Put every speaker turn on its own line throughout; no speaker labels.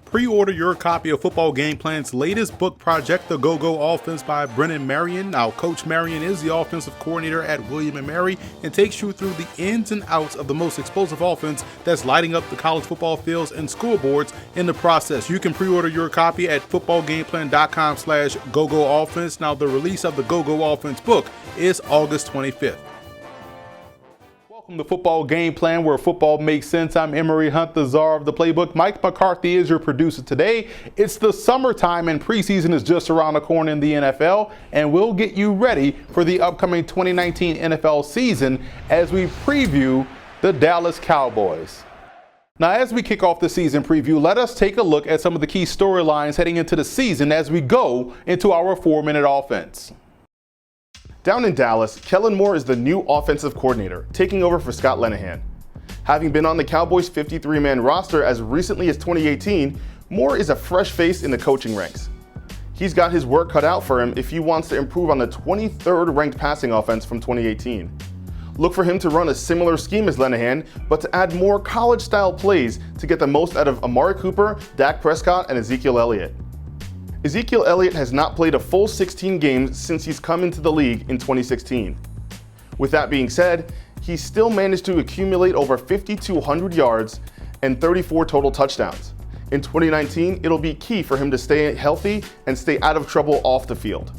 Pre-order your copy of Football Game Plan's latest book project, The Go-Go Offense by Brennan Marion. Now, Coach Marion is the offensive coordinator at William & Mary and takes you through the ins and outs of the most explosive offense that's lighting up the college football fields and scoreboards in the process. You can pre-order your copy at footballgameplan.com/go-go offense. Now, the release of the Go-Go Offense book is August 25th. Welcome to Football Game Plan, where football makes sense. I'm Emory Hunt, the czar of the Playbook. Mike McCarthy is your producer today. It's the summertime and preseason is just around the corner in the NFL, and we'll get you ready for the upcoming 2019 NFL season as we preview the Dallas Cowboys. Now, as we kick off the season preview, let us take a look at some of the key storylines heading into the season as we go into our 4-minute offense.
Down in Dallas, Kellen Moore is the new offensive coordinator, taking over for Scott Linehan. Having been on the Cowboys' 53-man roster as recently as 2018, Moore is a fresh face in the coaching ranks. He's got his work cut out for him if he wants to improve on the 23rd ranked passing offense from 2018. Look for him to run a similar scheme as Linehan, but to add more college-style plays to get the most out of Amari Cooper, Dak Prescott, and Ezekiel Elliott. Ezekiel Elliott has not played a full 16 games since he's come into the league in 2016. With that being said, he still managed to accumulate over 5,200 yards and 34 total touchdowns. In 2019, it'll be key for him to stay healthy and stay out of trouble off the field.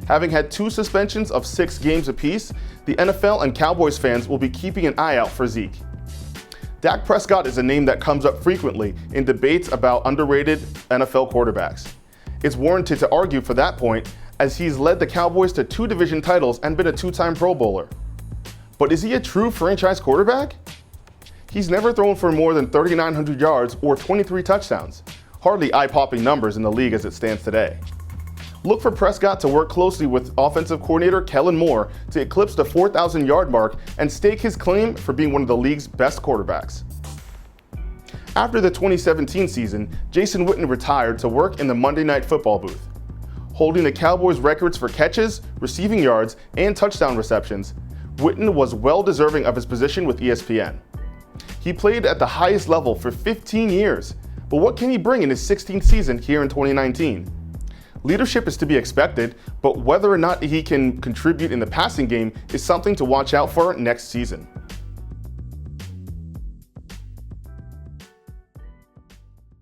Having had 2 suspensions of 6 games apiece, the NFL and Cowboys fans will be keeping an eye out for Zeke. Dak Prescott is a name that comes up frequently in debates about underrated NFL quarterbacks. It's warranted to argue for that point, as he's led the Cowboys to 2 division titles and been a 2-time Pro Bowler. But is he a true franchise quarterback? He's never thrown for more than 3,900 yards or 23 touchdowns, hardly eye-popping numbers in the league as it stands today. Look for Prescott to work closely with offensive coordinator Kellen Moore to eclipse the 4,000-yard mark and stake his claim for being one of the league's best quarterbacks. After the 2017 season, Jason Witten retired to work in the Monday Night Football booth. Holding the Cowboys' records for catches, receiving yards, and touchdown receptions, Witten was well deserving of his position with ESPN. He played at the highest level for 15 years, but what can he bring in his 16th season here in 2019? Leadership is to be expected, but whether or not he can contribute in the passing game is something to watch out for next season.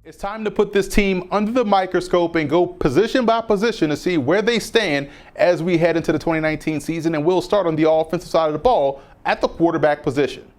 It's time to put this team under the microscope and go position by position to see where they stand as we head into the 2019 season, and we'll start on the offensive side of the ball at the quarterback position.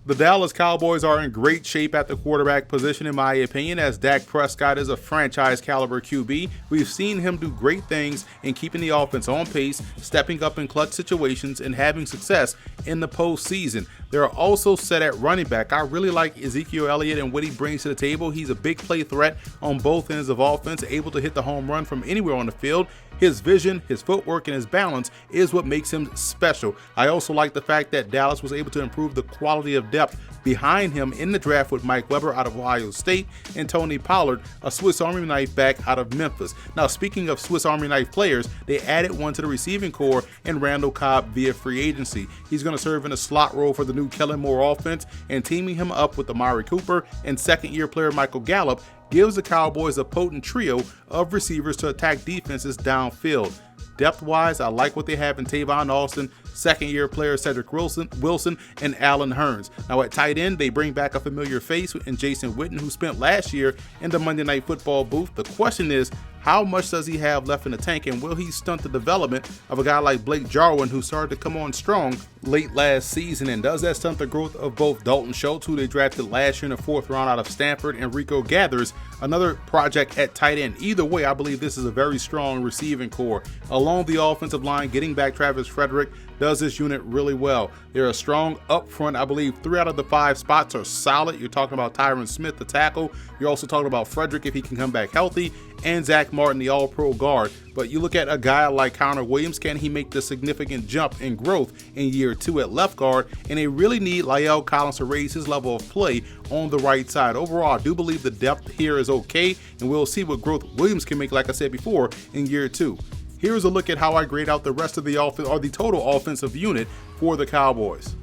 The Dallas Cowboys are in great shape at the quarterback position, in my opinion, as Dak Prescott is a franchise caliber QB. We've seen him do great things in keeping the offense on pace, stepping up in clutch situations, and having success in the postseason. They're also set at running back. I really like Ezekiel Elliott and what he brings to the table. He's a big play threat on both ends of offense, able to hit the home run from anywhere on the field. His vision, his footwork, and his balance is what makes him special. I also like the fact that Dallas was able to improve the quality of depth behind him in the draft with Mike Weber out of Ohio State and Tony Pollard, a Swiss Army knife back out of Memphis. Now, speaking of Swiss Army knife players, they added one to the receiving core in Randall Cobb via free agency. He's going to serve in a slot role for the new Kellen Moore offense, and teaming him up with Amari Cooper and second-year player Michael Gallup gives the Cowboys a potent trio of receivers to attack defenses downfield. Depth-wise, I like what they have in Tavon Austin, second-year player Cedric Wilson, and Allen Hurns. Now at tight end, they bring back a familiar face in Jason Witten, who spent last year in the Monday Night Football booth. The question is, how much does he have left in the tank, and will he stunt the development of a guy like Blake Jarwin, who started to come on strong late last season? And does that stunt the growth of both Dalton Schultz, who they drafted last year in the 4th round out of Stanford, and Rico Gathers, another project at tight end? Either way, I believe this is a very strong receiving core. Along the offensive line, getting back Travis Frederick does this unit really well. They're a strong up front. I believe 3 out of the 5 spots are solid. You're talking about Tyron Smith, the tackle. You're also talking about Frederick if he can come back healthy, and Zach Martin, the all-pro guard. But you look at a guy like Connor Williams, can he make the significant jump in growth in year 2 at left guard? And they really need La'el Collins to raise his level of play on the right side. Overall, I do believe the depth here is okay, and we'll see what growth Williams can make, like I said before, in year 2. Here's a look at how I grade out the rest of the offense, or the total offensive unit for the Cowboys.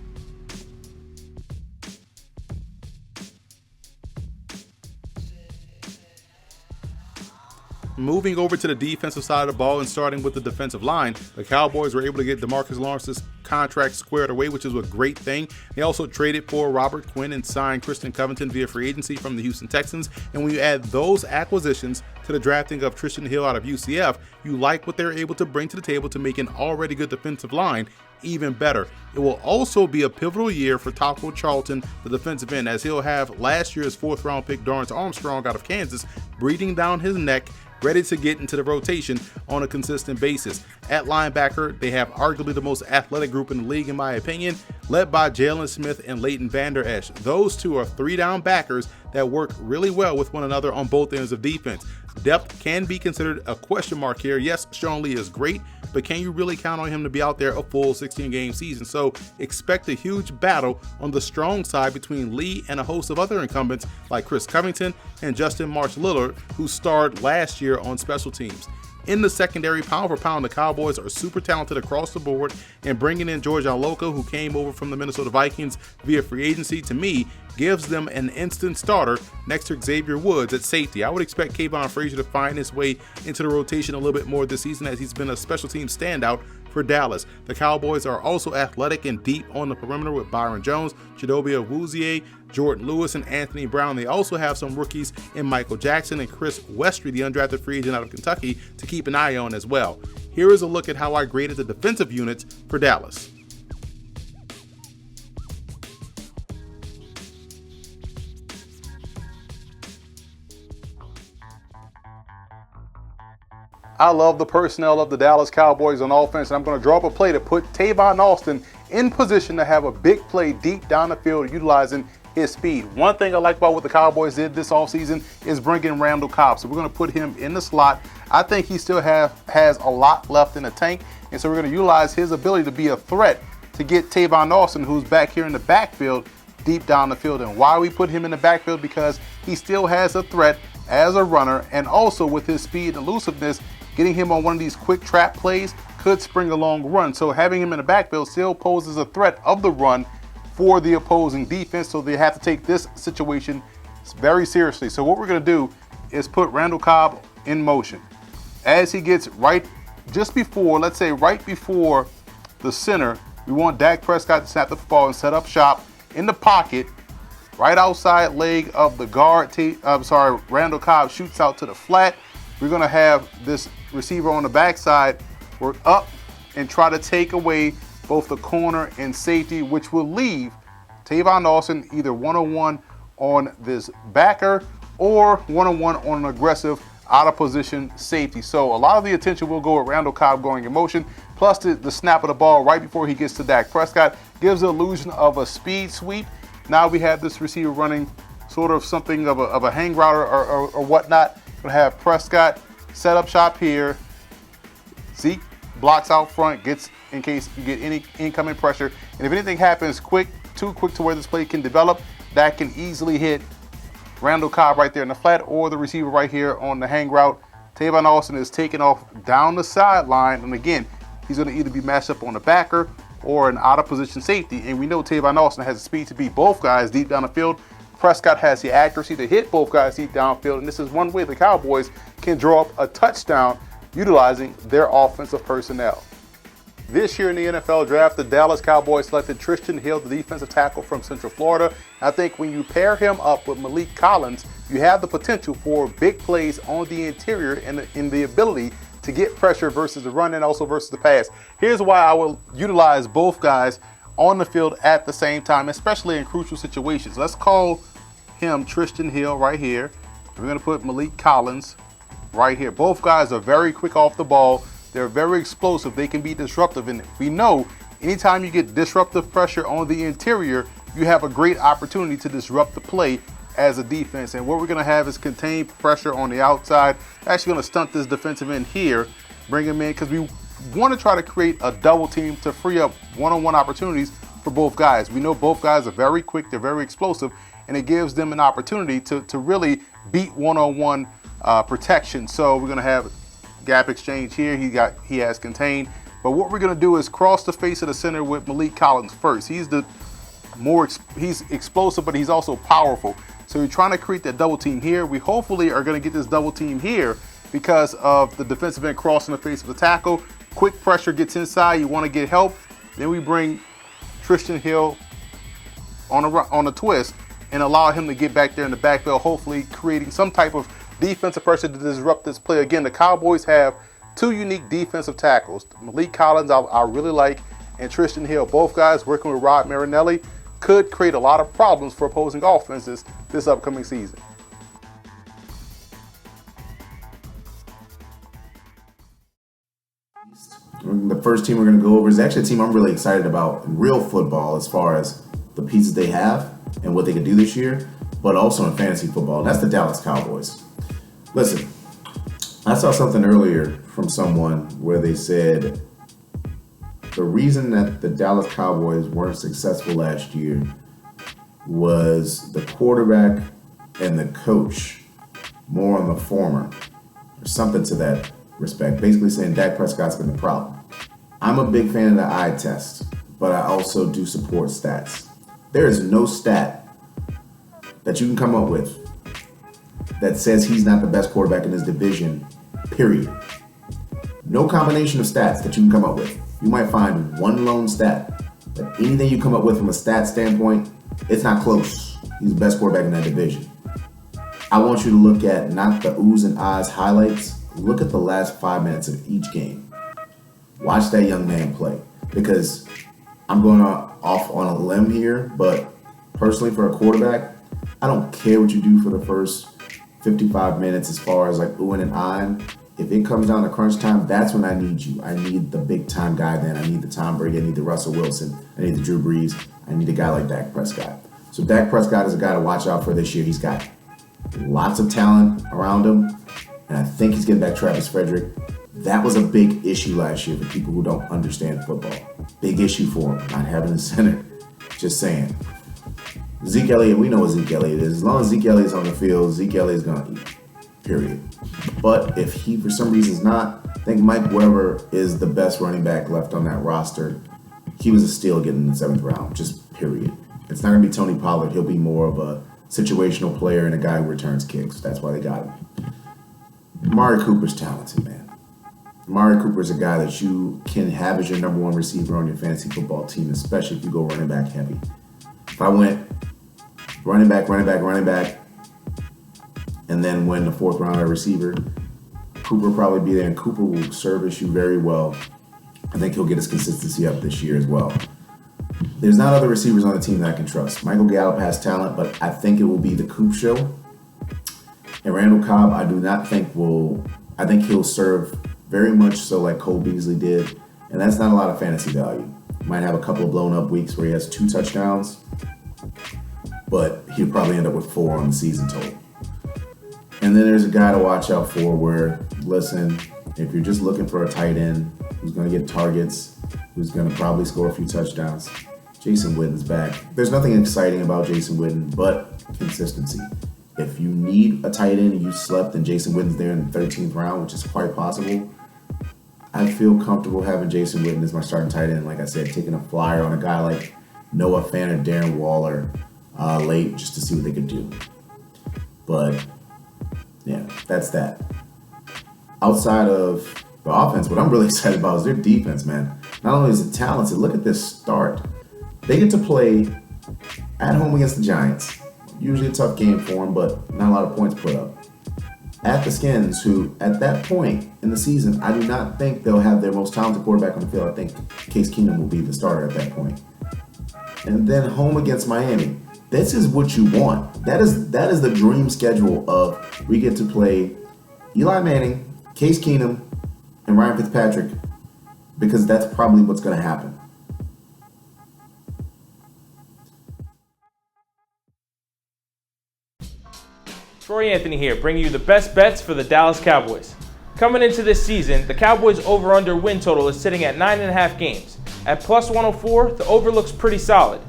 Moving over to the defensive side of the ball and starting with the defensive line, the Cowboys were able to get DeMarcus Lawrence's contract squared away, which is a great thing. They also traded for Robert Quinn and signed Christian Covington via free agency from the Houston Texans. And when you add those acquisitions to the drafting of Tristan Hill out of UCF, you like what they're able to bring to the table to make an already good defensive line even better. It will also be a pivotal year for Taco Charlton, the defensive end, as he'll have last year's 4th round pick Dorrance Armstrong out of Kansas breathing down his neck, ready to get into the rotation on a consistent basis. At linebacker, they have arguably the most athletic group in the league, in my opinion, led by Jalen Smith and Leighton Vander Esch. Those two are 3-down backers that work really well with one another on both ends of defense. Depth can be considered a question mark here. Yes, Sean Lee is great, but can you really count on him to be out there a full 16-game season? So expect a huge battle on the strong side between Lee and a host of other incumbents like Chris Covington and Justin March-Lillard, who starred last year on special teams. In the secondary, pound for pound, the Cowboys are super talented across the board, and bringing in George Aloko, who came over from the Minnesota Vikings via free agency, to me, gives them an instant starter next to Xavier Woods at safety. I would expect Kayvon Frazier to find his way into the rotation a little bit more this season, as he's been a special team standout for Dallas. The Cowboys are also athletic and deep on the perimeter with Byron Jones, Chidobe Awuzie, Jordan Lewis, and Anthony Brown. They also have some rookies in Michael Jackson and Chris Westry, the undrafted free agent out of Kentucky, to keep an eye on as well. Here is a look at how I graded the defensive units for Dallas. I love the personnel of the Dallas Cowboys on offense, and I'm going to draw up a play to put Tavon Austin in position to have a big play deep down the field utilizing his speed. One thing I like about what the Cowboys did this offseason is bring in Randall Cobb. So we're going to put him in the slot. I think he still has a lot left in the tank, and so we're going to utilize his ability to be a threat to get Tavon Austin, who's back here in the backfield, deep down the field. And why we put him in the backfield? Because he still has a threat as a runner, and also with his speed and elusiveness, getting him on one of these quick trap plays could spring a long run. So having him in the backfield still poses a threat of the run for the opposing defense. So they have to take this situation very seriously. So what we're going to do is put Randall Cobb in motion. As he gets just before the center, we want Dak Prescott to snap the football and set up shop in the pocket, right outside leg of the guard. Randall Cobb shoots out to the flat. We're going to have this receiver on the backside work up and try to take away both the corner and safety, which will leave Tavon Austin either one-on-one on this backer or one-on-one on an aggressive out-of-position safety. So a lot of the attention will go at Randall Cobb going in motion, plus the snap of the ball right before he gets to Dak Prescott gives the illusion of a speed sweep. Now we have this receiver running sort of something of a hang route or whatnot. We're going to have Prescott set up shop here. Zeke blocks out front, gets in case you get any incoming pressure. And if anything happens too quick to where this play can develop, that can easily hit Randall Cobb right there in the flat or the receiver right here on the hang route. Tavon Austin is taken off down the sideline. And again, he's going to either be matched up on the backer or an out of position safety. And we know Tavon Austin has the speed to beat both guys deep down the field. Prescott has the accuracy to hit both guys deep downfield, and this is one way the Cowboys can draw up a touchdown utilizing their offensive personnel. This year in the NFL Draft, the Dallas Cowboys selected Tristan Hill, the defensive tackle from Central Florida. I think when you pair him up with Malik Collins, you have the potential for big plays on the interior and in the ability to get pressure versus the run and also versus the pass. Here's why I will utilize both guys on the field at the same time, especially in crucial situations. Let's call him Tristan Hill right here. We're going to put Malik Collins right here. Both guys are very quick off the ball. They're very explosive. They can be disruptive. And we know anytime you get disruptive pressure on the interior, you have a great opportunity to disrupt the play as a defense. And what we're going to have is contained pressure on the outside. Actually going to stunt this defensive end here, bring him in, because we want to try to create a double team to free up one-on-one opportunities for both guys. We know both guys are very quick. They're very explosive. And it gives them an opportunity to really beat one-on-one protection. So we're going to have gap exchange here. He has contained. But what we're going to do is cross the face of the center with Malik Collins first. He's explosive, but he's also powerful. So we're trying to create that double team here. We hopefully are going to get this double team here because of the defensive end crossing the face of the tackle. Quick pressure gets inside. You want to get help. Then we bring Tristan Hill on a twist and allow him to get back there in the backfield, hopefully creating some type of defensive pressure to disrupt this play. Again, the Cowboys have two unique defensive tackles. Malik Collins, I really like, and Tristan Hill. Both guys working with Rod Marinelli could create a lot of problems for opposing offenses this upcoming season.
The first team we're going to go over is actually a team I'm really excited about in real football as far as the pieces they have and what they can do this year, but also in fantasy football, and that's the Dallas Cowboys. Listen, I saw something earlier from someone where they said the reason that the Dallas Cowboys weren't successful last year was the quarterback and the coach, more on the former, or something to that respect. Basically saying Dak Prescott's been the problem. I'm a big fan of the eye test, but I also do support stats. There is no stat that you can come up with that says he's not the best quarterback in his division, period. No combination of stats that you can come up with. You might find one lone stat, but anything you come up with from a stat standpoint, it's not close. He's the best quarterback in that division. I want you to look at not the oohs and ahs highlights. Look at the last 5 minutes of each game. Watch that young man play. Because I'm going off on a limb here, but personally for a quarterback, I don't care what you do for the first 55 minutes as far as like oohing and ahhing. If it comes down to crunch time, that's when I need you. I need the big time guy then. I need the Tom Brady. I need the Russell Wilson. I need the Drew Brees. I need a guy like Dak Prescott. So Dak Prescott is a guy to watch out for this year. He's got lots of talent around him. And I think he's getting back Travis Frederick. That was a big issue last year for people who don't understand football. Big issue for him, not having a center. Just saying. Zeke Elliott, we know what Zeke Elliott is. As long as Zeke Elliott's on the field, Zeke Elliott's going to eat. Period. But if he, for some reason, is not, I think Mike Weber is the best running back left on that roster. He was a steal getting in the 7th round, just period. It's not going to be Tony Pollard. He'll be more of a situational player and a guy who returns kicks. That's why they got him. Amari Cooper's talented, man. Amari Cooper's a guy that you can have as your number one receiver on your fantasy football team, especially if you go running back heavy. If I went running back, and then win the 4th round at receiver, Cooper will probably be there, and Cooper will service you very well. I think he'll get his consistency up this year as well. There's not other receivers on the team that I can trust. Michael Gallup has talent, but I think it will be the Coop show. And Randall Cobb, I do not think I think he'll serve very much so like Cole Beasley did. And that's not a lot of fantasy value. He might have a couple of blown up weeks where he has 2 touchdowns, but he'll probably end up with 4 on the season total. And then there's a guy to watch out for where, listen, if you're just looking for a tight end who's going to get targets, who's going to probably score a few touchdowns, Jason Witten's back. There's nothing exciting about Jason Witten but consistency. If you need a tight end and you slept and Jason Witten's there in the 13th round, which is quite possible, I feel comfortable having Jason Witten as my starting tight end. Like I said, taking a flyer on a guy like Noah Fant or Darren Waller late just to see what they could do. But yeah, that's that. Outside of the offense, what I'm really excited about is their defense, man. Not only is it talented, look at this start. They get to play at home against the Giants. Usually a tough game for them, but not a lot of points put up. At the Skins, who at that point in the season, I do not think they'll have their most talented quarterback on the field. I think Case Keenum will be the starter at that point. And then home against Miami. This is what you want. That is the dream schedule of we get to play Eli Manning, Case Keenum, and Ryan Fitzpatrick, because that's probably what's going to happen.
Troy Anthony here, bringing you the best bets for the Dallas Cowboys. Coming into this season, the Cowboys' over-under win total is sitting at 9.5 games. At plus 104, the over looks pretty solid.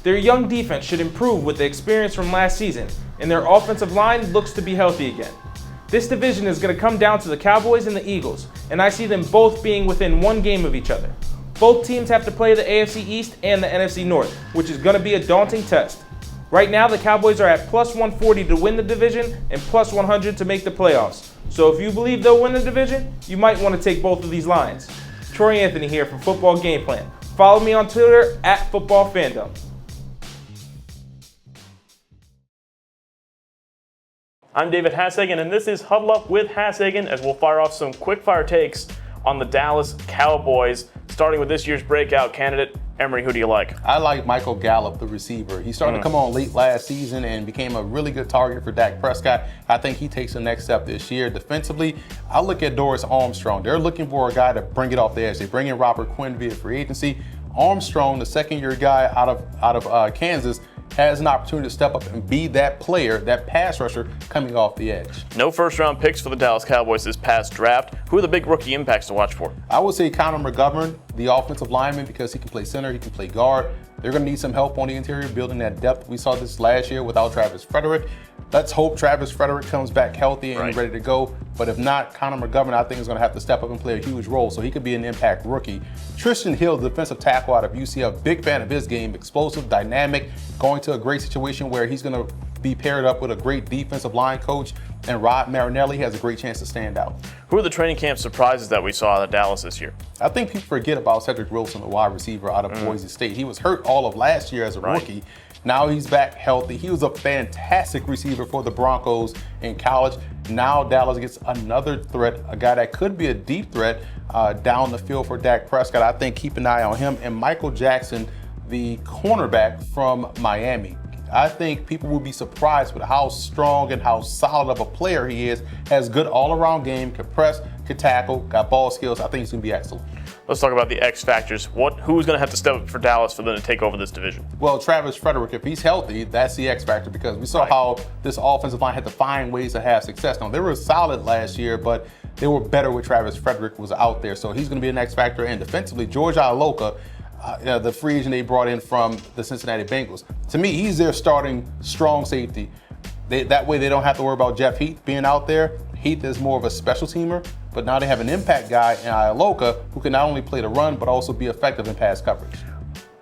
Their young defense should improve with the experience from last season, and their offensive line looks to be healthy again. This division is going to come down to the Cowboys and the Eagles, and I see them both being within 1 game of each other. Both teams have to play the AFC East and the NFC North, which is going to be a daunting test. Right now, the Cowboys are at plus 140 to win the division and plus 100 to make the playoffs. So if you believe they'll win the division, you might want to take both of these lines. Troy Anthony here from Football Game Plan. Follow me on Twitter at Football Fandom.
I'm David Hassagen, and this is Huddle Up with Hassagen, as we'll fire off some quick-fire takes on the Dallas Cowboys, starting with this year's breakout candidate. Emery, who do you like?
I like Michael Gallup, the receiver. He started to come on late last season and became a really good target for Dak Prescott. I think he takes the next step this year. Defensively, I look at Doris Armstrong. They're looking for a guy to bring it off the edge. They bring in Robert Quinn via free agency. Armstrong, the second-year guy out of Kansas, has an opportunity to step up and be that player, that pass rusher coming off the edge.
No first-round picks for the Dallas Cowboys this past draft. Who are the big rookie impacts to watch for?
I would say Connor McGovern, the offensive lineman, because he can play center, he can play guard. They're going to need some help on the interior, building that depth. We saw this last year without Travis Frederick. Let's hope Travis Frederick comes back healthy and ready to go. But if not, Connor McGovern, I think, is going to have to step up and play a huge role, so he could be an impact rookie. Tristan Hill, the defensive tackle out of UCF, big fan of his game, explosive, dynamic, going to a great situation where he's going to be paired up with a great defensive line coach, and Rod Marinelli has a great chance to stand out.
Who are the training camp surprises that we saw at Dallas this year?
I think people forget about Cedric Wilson, the wide receiver out of Boise State. He was hurt all of last year as a rookie. Now he's back healthy. He was a fantastic receiver for the Broncos in college. Now Dallas gets another threat, a guy that could be a deep threat down the field for Dak Prescott. I think keep an eye on him. And Michael Jackson, the cornerback from Miami. I think people will be surprised with how strong and how solid of a player he is. Has good all-around game, can press, can tackle, got ball skills. I think he's going to be excellent.
Let's talk about the X factors. Who's going to have to step up for Dallas for them to take over this division?
Well, Travis Frederick, if he's healthy, that's the X factor, because we saw how this offensive line had to find ways to have success. Now, they were solid last year, but they were better with Travis Frederick was out there. So he's going to be an X factor. And defensively, George Iloka, the free agent they brought in from the Cincinnati Bengals. To me, he's their starting strong safety. That way they don't have to worry about Jeff Heath being out there. Heath is more of a special teamer, but now they have an impact guy in Iloka who can not only play the run, but also be effective in pass coverage.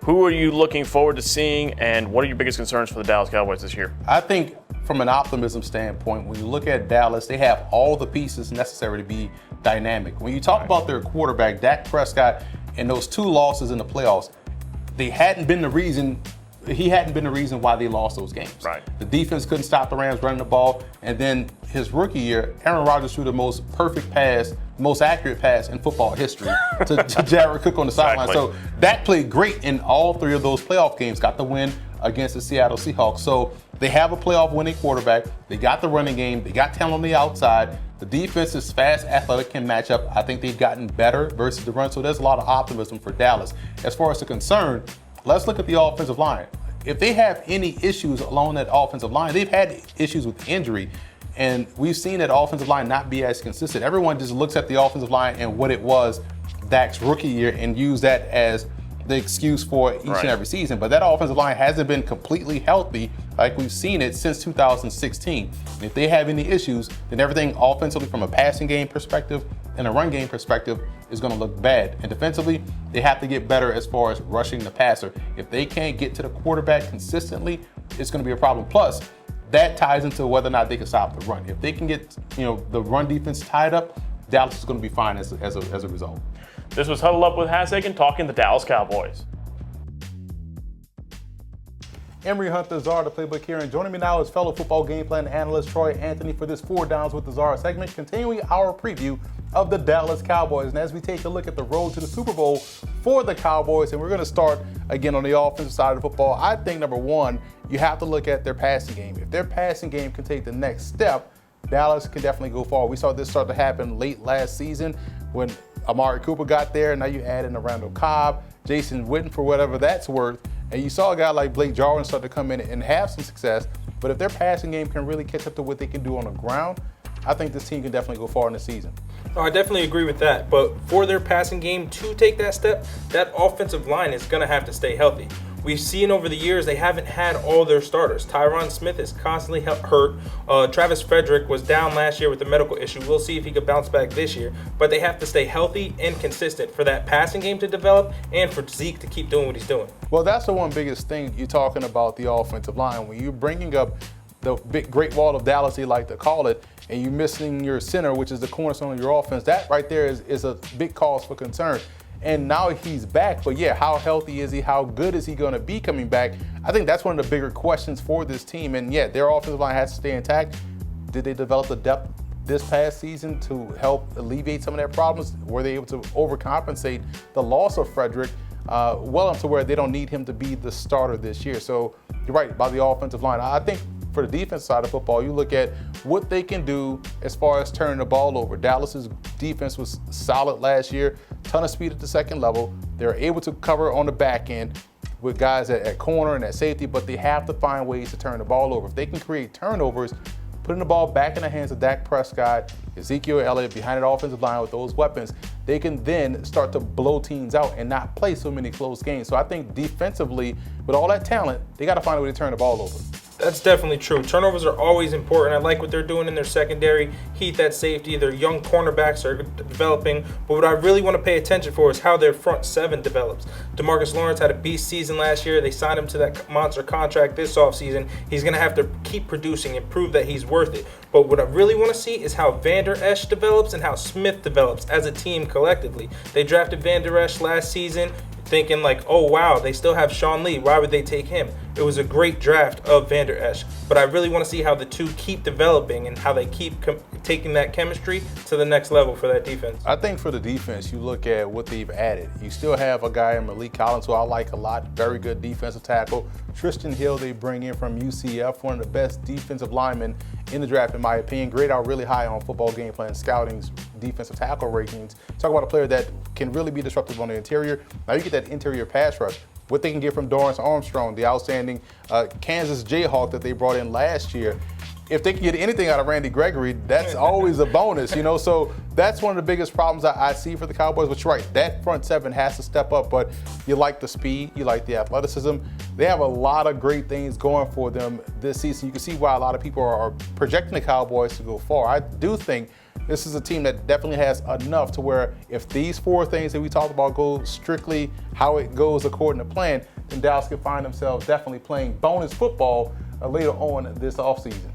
Who are you looking forward to seeing, and what are your biggest concerns for the Dallas Cowboys this year?
I think from an optimism standpoint, when you look at Dallas, they have all the pieces necessary to be dynamic. When you talk about their quarterback, Dak Prescott, and those two losses in the playoffs, he hadn't been the reason why they lost those games. The defense couldn't stop the Rams running the ball, and then his rookie year, Aaron Rodgers threw the most perfect pass, most accurate pass in football history to Jared Cook on the sideline. So Dak played great in all three of those playoff games, got the win against the Seattle Seahawks. So they have a playoff winning quarterback. They got the running game. They got talent on the outside. The defense is fast, athletic, can match up. I think they've gotten better versus the run. So there's a lot of optimism for Dallas. As far as the concern, let's look at the offensive line. If they have any issues along that offensive line, they've had issues with injury. And we've seen that offensive line not be as consistent. Everyone just looks at the offensive line and what it was Dak's rookie year and use that as the excuse for each and every season. But that offensive line hasn't been completely healthy like we've seen it since 2016. If they have any issues, then everything offensively from a passing game perspective and a run game perspective is going to look bad. And defensively, they have to get better as far as rushing the passer. If they can't get to the quarterback consistently, it's going to be a problem. Plus, that ties into whether or not they can stop the run. If they can get the run defense tied up, Dallas is going to be fine as a result.
This was Huddle Up with Hassagen talking the Dallas Cowboys.
Emery Hunt, the Czar, the Playbook here, and joining me now is fellow Football Game Plan analyst Troy Anthony for this 4 Downs with the Czar segment, continuing our preview of the Dallas Cowboys. And as we take a look at the road to the Super Bowl for the Cowboys, and we're going to start again on the offensive side of the football, I think number one, you have to look at their passing game. If their passing game can take the next step, Dallas can definitely go far. We saw this start to happen late last season when Amari Cooper got there. Now you add in a Randall Cobb, Jason Witten for whatever that's worth. And you saw a guy like Blake Jarwin start to come in and have some success. But if their passing game can really catch up to what they can do on the ground, I think this team can definitely go far in the season.
Oh, I definitely agree with that. But for their passing game to take that step, that offensive line is going to have to stay healthy. We've seen over the years they haven't had all their starters. Tyron Smith is constantly hurt. Travis Frederick was down last year with a medical issue. We'll see if he could bounce back this year. But they have to stay healthy and consistent for that passing game to develop and for Zeke to keep doing what he's doing.
Well, that's the one biggest thing you're talking about, the offensive line. When you're bringing up the big Great Wall of Dallas, they like to call it, and you're missing your center, which is the cornerstone of your offense, that right there is a big cause for concern. And now he's back, but yeah, how healthy is he? How good is he going to be coming back? I think that's one of the bigger questions for this team. And yeah, their offensive line has to stay intact. Did they develop the depth this past season to help alleviate some of their problems? Were they able to overcompensate the loss of Frederick well enough to where they don't need him to be the starter this year? So you're right about the offensive line. I think for the defense side of football, you look at what they can do as far as turning the ball over. Dallas's defense was solid last year, ton of speed at the second level. They're able to cover on the back end with guys at corner and at safety, but they have to find ways to turn the ball over. If they can create turnovers, putting the ball back in the hands of Dak Prescott, Ezekiel Elliott behind the offensive line with those weapons, they can then start to blow teams out and not play so many close games. So I think defensively, with all that talent, they got to find a way to turn the ball over.
That's definitely true. Turnovers are always important. I like what they're doing in their secondary. Heath at safety. Their young cornerbacks are developing. But what I really want to pay attention for is how their front seven develops. DeMarcus Lawrence had a beast season last year. They signed him to that monster contract this offseason. He's going to have to keep producing and prove that he's worth it. But what I really want to see is how Vander Esch develops and how Smith develops as a team collectively. They drafted Vander Esch last season, thinking like, oh wow, they still have Sean Lee. Why would they take him? It was a great draft of Vander Esch. But I really want to see how the two keep developing and how they keep taking that chemistry to the next level for that defense.
I think for the defense, you look at what they've added. You still have a guy in Malik Collins who I like a lot, very good defensive tackle. Tristan Hill they bring in from UCF, one of the best defensive linemen in the draft in my opinion. Grade out really high on Football Game Plan Scouting's defensive tackle rankings. Talk about a player that can really be disruptive on the interior. Now you get that interior pass rush. What they can get from Dorrance Armstrong, the outstanding Kansas Jayhawk that they brought in last year. If they can get anything out of Randy Gregory, that's always a bonus, you know? So that's one of the biggest problems I see for the Cowboys. But you're right, that front seven has to step up. But you like the speed, you like the athleticism. They have a lot of great things going for them this season. You can see why a lot of people are projecting the Cowboys to go far. I do think this is a team that definitely has enough to where if these four things that we talked about go strictly how it goes according to plan, then Dallas could find themselves definitely playing bonus football later on this offseason.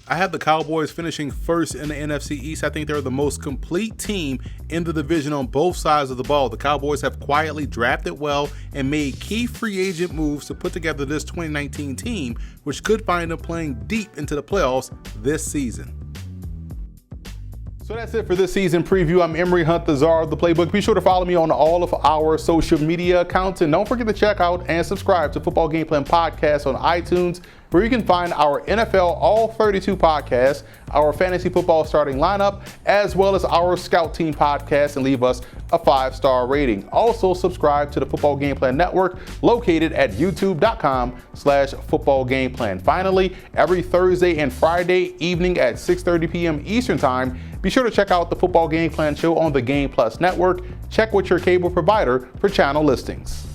I have the Cowboys finishing first in the NFC East. I think they're the most complete team in the division on both sides of the ball. The Cowboys have quietly drafted well and made key free agent moves to put together this 2019 team, which could find them playing deep into the playoffs this season. So that's it for this season preview. I'm Emory Hunt, the czar of the Playbook. Be sure to follow me on all of our social media accounts. And don't forget to check out and subscribe to Football Game Plan Podcast on iTunes, where you can find our NFL All 32 podcast, our fantasy football starting lineup, as well as our Scout Team podcast, and leave us a 5-star rating. Also subscribe to the Football Game Plan Network located at youtube.com/footballgameplan. Finally, every Thursday and Friday evening at 6:30 p.m. Eastern Time, be sure to check out the Football Game Plan show on the Game Plus Network. Check with your cable provider for channel listings.